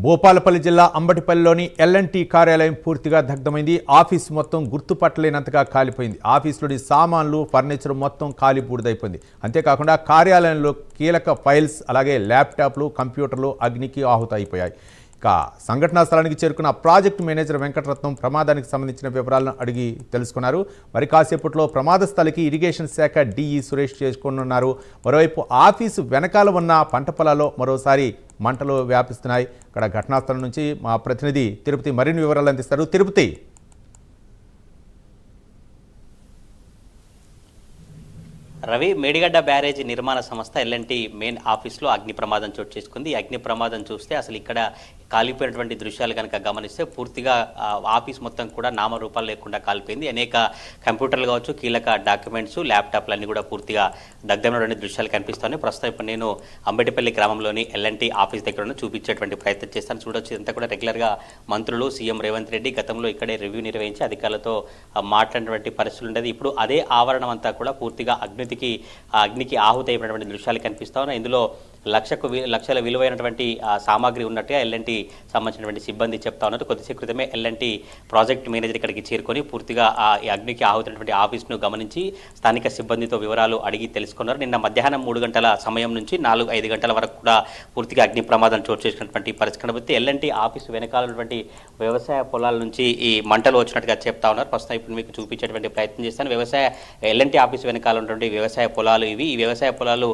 భూపాలపల్లి జిల్లా అంబటిపల్లిలోని ఎల్&టీ కార్యాలయం పూర్తిగా దగ్ధమైంది. ఆఫీస్ మొత్తం గుర్తుపట్టలేనంతగా కాలిపోయింది. ఆఫీసులోని సామాన్లు, ఫర్నిచర్ మొత్తం కాలి బూడిదైపోయింది. అంతేకాకుండా కార్యాలయంలో కీలక ఫైల్స్, అలాగే ల్యాప్టాప్లు, కంప్యూటర్లు అగ్నికి ఆహుతైపోయాయి. ఇక సంఘటనా స్థలానికి చేరుకున్న ప్రాజెక్టు మేనేజర్ వెంకటరత్నం ప్రమాదానికి సంబంధించిన వివరాలను అడిగి తెలుసుకున్నారు. మరి కాసేపట్లో ప్రమాద స్థలికి ఇరిగేషన్ శాఖ డిఈ సురేష్ చేసుకోనున్నారు. మరోవైపు ఆఫీసు వెనకాల ఉన్న పంట పొలాల్లో మరోసారి మంటలు వ్యాపిస్తున్నాయి. ఇక్కడ ఘటనా స్థలం నుంచి మా ప్రతినిధి తిరుపతి మరిన్ని వివరాలు అందిస్తారు. తిరుపతి, రవి, మేడిగడ్డ బ్యారేజీ నిర్మాణ సంస్థ ఎల్&టీ మెయిన్ ఆఫీస్లో అగ్ని ప్రమాదం చోటు చేసుకుంది. అగ్ని ప్రమాదం చూస్తే అసలు ఇక్కడ కాలిపోయినటువంటి దృశ్యాలు కనుక గమనిస్తే పూర్తిగా ఆఫీస్ మొత్తం కూడా నామరూపాలు లేకుండా కాలిపోయింది. అనేక కంప్యూటర్లు కావచ్చు, కీలక డాక్యుమెంట్స్, ల్యాప్టాప్లు అన్నీ కూడా పూర్తిగా దగ్ధమైనటువంటి దృశ్యాలు కనిపిస్తున్నాయి. ప్రస్తుతం ఇప్పుడు నేను అంబటిపల్లి గ్రామంలోని ఎల్&టీ ఆఫీస్ దగ్గర చూపించేటువంటి ప్రయత్నం చేస్తాను. చూడొచ్చు, ఇదంతా కూడా రెగ్యులర్గా మంత్రులు, సీఎం రేవంత్ రెడ్డి గతంలో ఇక్కడే రివ్యూ నిర్వహించి అధికారులతో మాట్లాడినటువంటి పరిస్థితులు ఉండేది. ఇప్పుడు అదే ఆవరణం అంతా కూడా పూర్తిగా అగ్నికి ఆహుతి అయినటువంటి దృశ్యాలు కనిపిస్తా ఉన్నాయి. ఇందులో లక్షల విలువైనటువంటి సామాగ్రి ఉన్నట్టుగా ఎల్&టీ సంబంధించినటువంటి సిబ్బంది చెప్తా ఉన్నారు. కొద్దిసేపు క్రితమే ఎల్&టీ ప్రాజెక్ట్ మేనేజర్ ఇక్కడికి చేరుకొని పూర్తిగా ఈ అగ్నికి ఆహుతైనటువంటి ఆఫీస్ను గమనించి స్థానిక సిబ్బందితో వివరాలు అడిగి తెలుసుకున్నారు. నిన్న మధ్యాహ్నం 3 గంటల సమయం నుంచి 4-5 గంటల వరకు కూడా పూర్తిగా అగ్ని ప్రమాదం చోటు చేసినటువంటి పరిస్థితి బట్టి ఎల్&టీ ఆఫీసు వెనకాలటువంటి వ్యవసాయ పొలాల నుంచి ఈ మంటలు వచ్చినట్టుగా చెప్తా ఉన్నారు. ప్రస్తుతం ఇప్పుడు మీకు చూపించేటువంటి ప్రయత్నం చేస్తాను. ఎల్&టీ ఆఫీసు వెనకాల ఉన్నటువంటి వ్యవసాయ పొలాలు ఇవి. ఈ వ్యవసాయ పొలాలు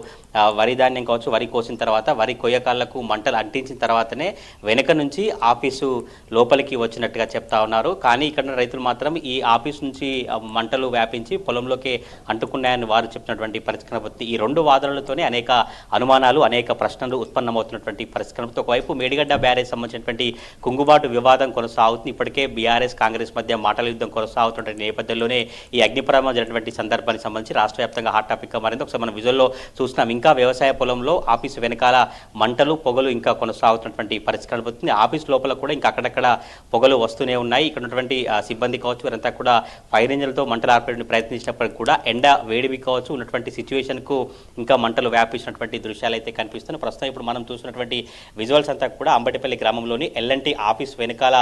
వరి ధాన్యం కావచ్చు, వరి కోసిన తర్వాత వరి కొయ్యకాళ్లకు మంటలు అంటించిన తర్వాతనే వెనక నుంచి ఆఫీసు లోపలికి వచ్చినట్టుగా చెప్తా ఉన్నారు. కానీ ఇక్కడ రైతులు మాత్రం ఈ ఆఫీసు నుంచి మంటలు వ్యాపించి పొలంలోకి అంటుకున్నాయని వారు చెప్పినటువంటి పరిస్థితి. ఈ రెండు వాదనలతోనే అనేక అనుమానాలు, అనేక ప్రశ్నలు ఉత్పన్నమవుతున్నటువంటి పరిస్థితి. ఒకవైపు మేడిగడ్డ బ్యారేజ్ సంబంధించినటువంటి కుంగుబాటు వివాదం కొనసాగుతుంది. ఇప్పటికే బీఆర్ఎస్ కాంగ్రెస్ మధ్య మాటల యుద్ధం కొనసాగుతున్న నేపథ్యంలోనే ఈ అగ్ని ప్రమాదం జరిగినటువంటి సందర్భానికి సంబంధించి రాష్ట్ర వ్యాప్తంగా హాట్ టాపిక్గా మారింది. ఒకసారి మనం విజువల్లో చూస్తున్నాం. ఇంకా వ్యవసాయ పొలంలో ఆఫీసు వెనకాల మంటలు, పొగలు ఇంకా కొనసాగుతున్నటువంటి పరిస్థితి కనబడుతుంది. ఆఫీస్ లోపల కూడా ఇంకా అక్కడక్కడ పొగలు వస్తూనే ఉన్నాయి. ఇక్కడ ఉన్నటువంటి సిబ్బంది కావచ్చు, వీరంతా కూడా ఫైర్ ఇంజిన్లతో మంటలు ఆర్పడానికి ప్రయత్నించినప్పటికీ కూడా ఎండ వేడివి కావచ్చు ఉన్నటువంటి సిచ్యువేషన్కు ఇంకా మంటలు వ్యాపించినటువంటి దృశ్యాలు అయితే కనిపిస్తున్నాయి. ప్రస్తుతం ఇప్పుడు మనం చూసినటువంటి విజువల్స్ అంతా కూడా అంబటిపల్లి గ్రామంలోని ఎల్&టీ ఆఫీస్ వెనకాల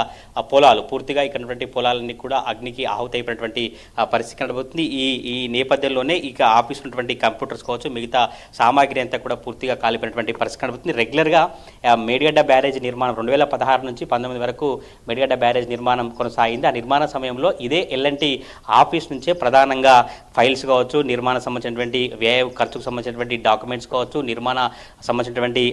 పొలాలు, పూర్తిగా ఇక్కడ పొలాలన్నీ కూడా అగ్నికి ఆహుతైపోయినటువంటి పరిస్థితి కనబడుతుంది. ఈ నేపథ్యంలోనే ఇక ఆఫీస్ ఉన్నటువంటి కంప్యూటర్స్ కావచ్చు, మిగతా సామాగ్రి అంతా కూడా పూర్తిగా కాలిపోయినటువంటి పరిస్థితి కనబడుతుంది. రెగ్యులర్గా మేడిగడ్డ బ్యారేజ్ నిర్మాణం 2016 నుంచి 19 వరకు మేడిగడ్డ బ్యారేజ్ నిర్మాణం కొనసాగింది. ఆ నిర్మాణ సమయంలో ఇదే ఎల్&టీ ఆఫీస్ నుంచే ప్రధానంగా ఫైల్స్ కావచ్చు, నిర్మాణ సంబంధించినటువంటి వ్యయ ఖర్చుకు సంబంధించినటువంటి డాక్యుమెంట్స్ కావచ్చు, నిర్మాణ సంబంధించినటువంటి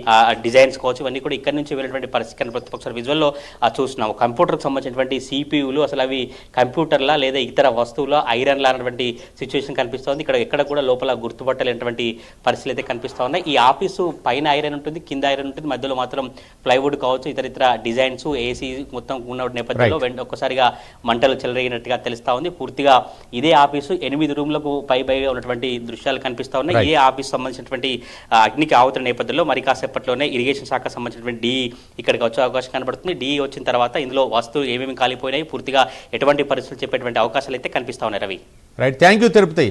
డిజైన్స్ కావచ్చు, ఇవన్నీ కూడా ఇక్కడ నుంచి వెళ్ళినటువంటి పరిస్థితి కనబడుతుంది. ఒకసారి విజువల్లో చూస్తున్నాము. కంప్యూటర్కి సంబంధించినటువంటి సిపియులు అసలు అవి కంప్యూటర్లా లేదా ఇతర వస్తువుల ఐరన్లా అన్నటువంటి సిచ్యువేషన్ కనిపిస్తుంది. ఇక్కడ ఎక్కడ కూడా లోపల గుర్తుపట్టలేనటువంటి పరిస్థితులు అయితే కనిపిస్తూ ఉన్నాయి. ఈ ఆఫీసు పైన ఐరన్ ఉంటుంది, కింద ఐరన్ ఉంటుంది, మధ్యలో మాత్రం ప్లైవుడ్ కావచ్చు, ఇతర డిజైన్స్, ఏసీ మొత్తం ఉన్న నేపథ్యంలో ఒక్కసారిగా మంటలు చెలరేగినట్టుగా తెలుస్తా ఉంది. పూర్తిగా ఇదే ఆఫీసు 8 రూమ్లకు పైగా ఉన్నటువంటి దృశ్యాలు కనిపిస్తా ఉన్నాయి. ఇదే ఆఫీస్ సంబంధించినటువంటి అగ్నికి ఆవుతున్న నేపథ్యంలో మరి కాసేపట్లోనే ఇరిగేషన్ శాఖ సంబంధించినటువంటి డిఈ ఇక్కడికి వచ్చే అవకాశం కనబడుతుంది. డిఈ వచ్చిన తర్వాత ఇందులో వస్తువులు ఏమేమి కాలిపోయినాయి, పూర్తిగా ఎటువంటి పరిస్థితులు చెప్పేటువంటి అవకాశాలు అయితే కనిపిస్తా ఉన్నాయి. Ravi, right, thank you Tirupati.